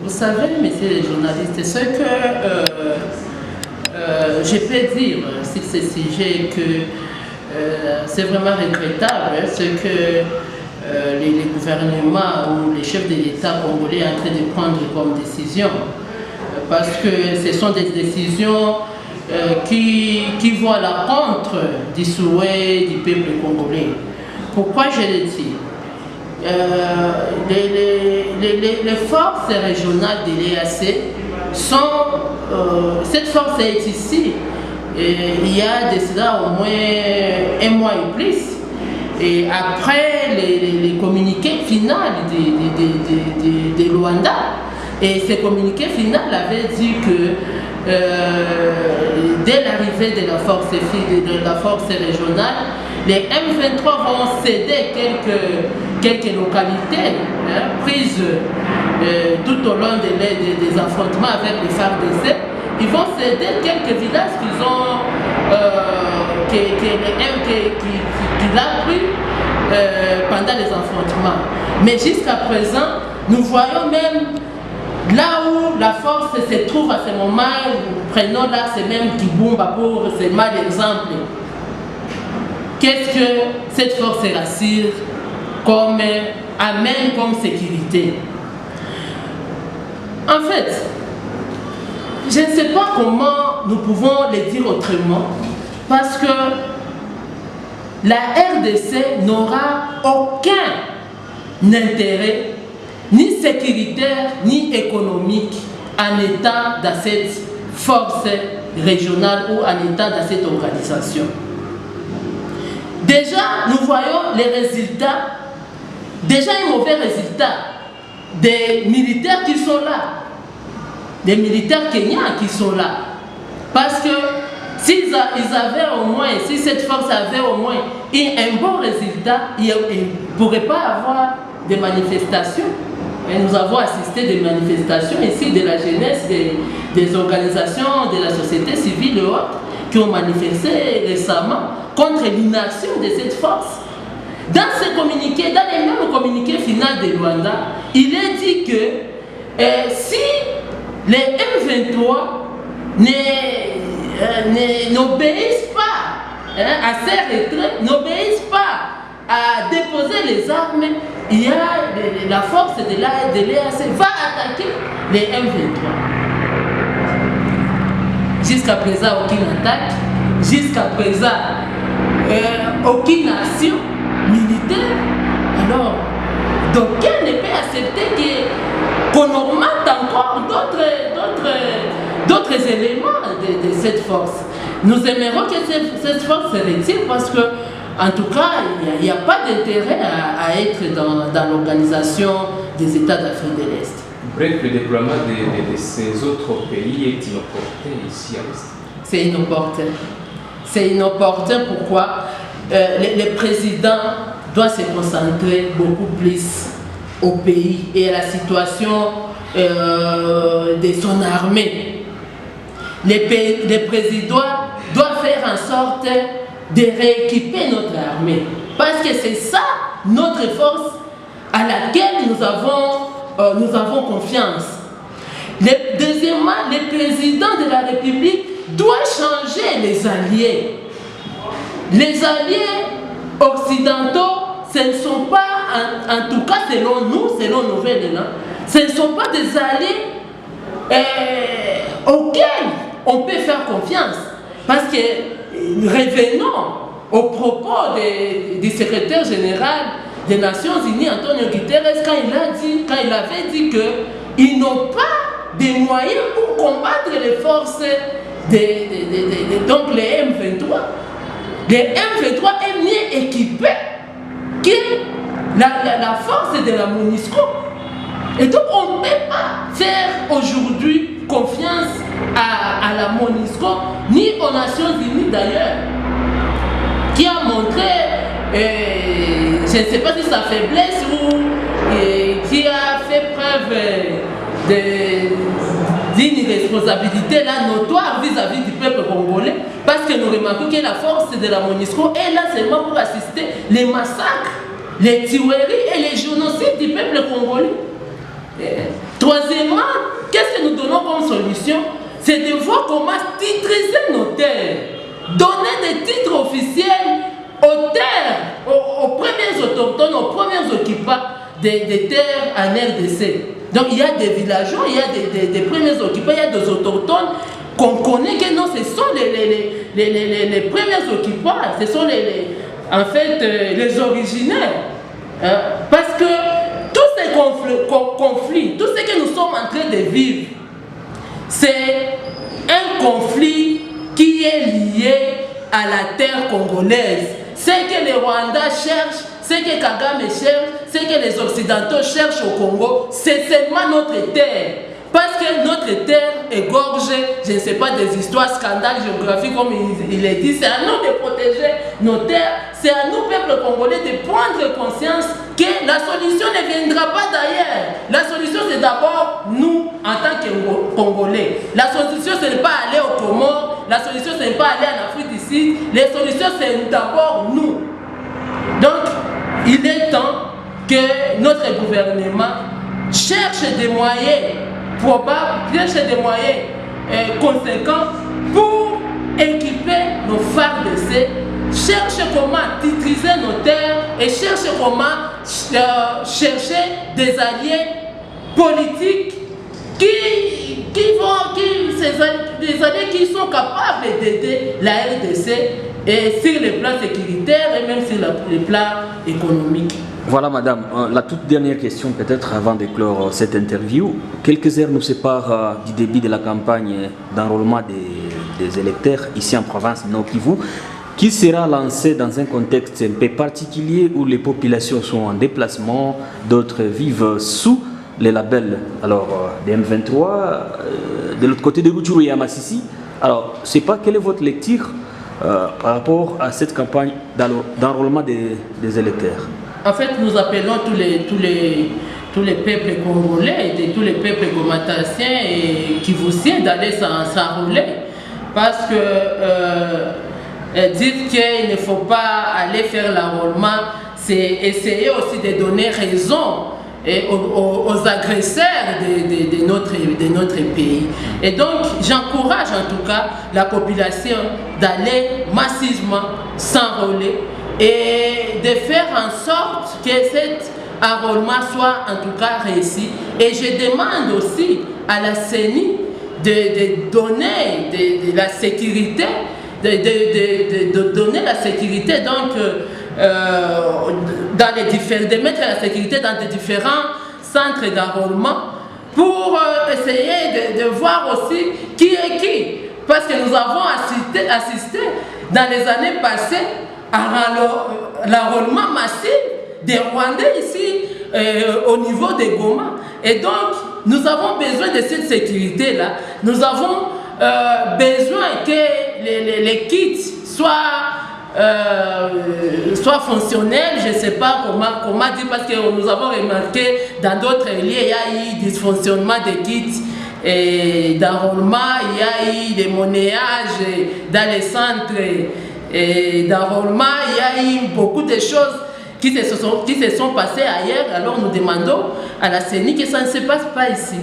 Vous savez, messieurs les journalistes, ce que je peux dire sur ce sujet, que c'est vraiment regrettable, ce que les gouvernements ou les chefs de l'État congolais sont en train de prendre comme décision. Parce que ce sont des décisions qui vont à l'encontre du souhait du peuple congolais. Pourquoi je le dis? Les forces régionales de l'EAC sont... cette force est ici. Il y a de cela au moins un mois et plus. Et après les communiqués finaux de Luanda, et ce communiqué final avait dit que dès l'arrivée de la force régionale, les M23 vont céder quelques localités prises tout au long des affrontements avec les FARDC. Ils vont céder quelques villages qu'ils ont qu'il a pris pendant les affrontements. Mais jusqu'à présent, nous voyons même là où la force se trouve à ce moment, prenons là, c'est même Kibumba pour seulement l'exemple. Qu'est-ce que cette force rassure amène comme sécurité? En fait, je ne sais pas comment nous pouvons le dire autrement, parce que la RDC n'aura aucun intérêt, ni sécuritaire, ni économique, en étant dans cette force régionale ou en étant dans cette organisation. Déjà, nous voyons les résultats, déjà un mauvais résultat des militaires qui sont là, des militaires kenyans qui sont là. Parce que s'ils avaient au moins, si cette force avait au moins un bon résultat, il ne pourrait pas avoir des manifestations. Et nous avons assisté à des manifestations ici de la jeunesse, des organisations de la société civile et autres, qui ont manifesté récemment contre l'inaction de cette force. Dans ce communiqué, dans les mêmes communiqués finaux de Luanda, il est dit que si les M23 n'obéissent pas à ces retraits, n'obéissent pas à déposer les armes, il y a la force de l'EAC va attaquer les M23. Jusqu'à présent, aucune attaque. Jusqu'à présent, aucune action militaire. Alors, d'aucuns ne peut accepter qu'on augmente encore d'autres éléments de cette force. Nous aimerions que cette force se retire parce que, en tout cas, il n'y a pas d'intérêt à être dans l'organisation des États d'Afrique de l'Est. Bref, le déploiement de ces autres pays est inopportun ici à l'Est. C'est inopportun. C'est inopportun. Pourquoi? Le président doit se concentrer beaucoup plus au pays et à la situation de son armée. Le président doit faire en sorte de rééquiper notre armée. Parce que c'est ça notre force à laquelle nous avons confiance. Deuxièmement, le président de la République doit changer les alliés. Les alliés occidentaux, ce ne sont pas, en tout cas selon nous, selon nos éléments, ce ne sont pas des alliés auxquels on peut faire confiance. Parce que revenons au propos du secrétaire général des Nations Unies, Antonio Guterres, quand il avait dit qu'ils n'ont pas de moyens pour combattre les forces donc les M23. Les M23 est mieux équipé que la force de la MONUSCO. Et donc on ne peut pas faire aujourd'hui confiance à la MONUSCO, ni aux Nations Unies d'ailleurs, qui a montré, je ne sais pas si sa faiblesse ou qui a fait preuve d'une responsabilité là notoire vis-à-vis du peuple congolais, parce que nous remarquons que la force de la MONUSCO est là seulement pour assister les massacres, les tueries et les génocides du peuple congolais. Troisièmement, c'est de voir comment titriser nos terres, donner des titres officiels aux terres, aux premiers autochtones, aux premiers occupants des terres en RDC. Donc il y a des villageois, il y a des premiers occupants, il y a des autochtones qu'on connaît que non, ce sont les premiers occupants, ce sont en fait les originaires. Parce que tous ces conflits, tout ce que nous sommes en train de vivre, c'est un conflit qui est lié à la terre congolaise. Ce que les Rwandais cherchent, ce que Kagame cherche, ce que les Occidentaux cherchent au Congo, c'est seulement notre terre. Parce que notre terre égorge, je ne sais pas, des histoires, scandales géographiques, comme il est dit, c'est à nous de protéger nos terres, c'est à nous, peuple congolais, de prendre conscience que la solution ne viendra pas d'ailleurs. La solution, c'est d'abord nous, en tant que Congolais. La solution, ce n'est pas aller au Comores, la solution, ce n'est pas aller en Afrique ici, la solution, c'est d'abord nous. Donc, il est temps que notre gouvernement cherche des moyens probables, cherche des moyens conséquents pour équiper nos FARDC, cherche comment titriser nos terres et cherche comment chercher des alliés politiques des alliés qui sont capables d'aider la RDC et sur le plan sécuritaire et même sur le plan économique. Voilà madame, la toute dernière question peut-être avant de clore cette interview. Quelques heures nous séparent du début de la campagne d'enrôlement des électeurs ici en province Nord Kivu, qui sera lancée dans un contexte un peu particulier où les populations sont en déplacement, d'autres vivent sous les labels des M23, de l'autre côté de Rutshuru et à Masisi. Alors, je ne sais pas, quelle est votre lecture par rapport à cette campagne d'enrôlement des électeurs? En fait, nous appelons tous les peuples congolais et tous les peuples gomatassiens et kivusiens d'aller s'enrôler. Parce que dire qu'il ne faut pas aller faire l'enrôlement, c'est essayer aussi de donner raison aux agresseurs de notre pays. Et donc, j'encourage en tout cas la population d'aller massivement s'enrôler et de faire en sorte que cet enrôlement soit en tout cas réussi. Et je demande aussi à la CENI de donner de la sécurité, de donner la sécurité donc de mettre la sécurité dans les différents centres d'enrôlement pour essayer de voir aussi qui est qui. Parce que nous avons assisté dans les années passées à l'enrôlement massif des Rwandais ici au niveau de Goma. Et donc, nous avons besoin de cette sécurité-là. Nous avons besoin que les kits soient fonctionnels, je ne sais pas comment dire, parce que nous avons remarqué dans d'autres lieux, il y a eu dysfonctionnement des kits d'enrôlement, il y a eu des monnayages dans les centres d'enrôlement, il y a eu beaucoup de choses qui se sont passées ailleurs. Alors nous demandons à la CENI que ça ne se passe pas ici.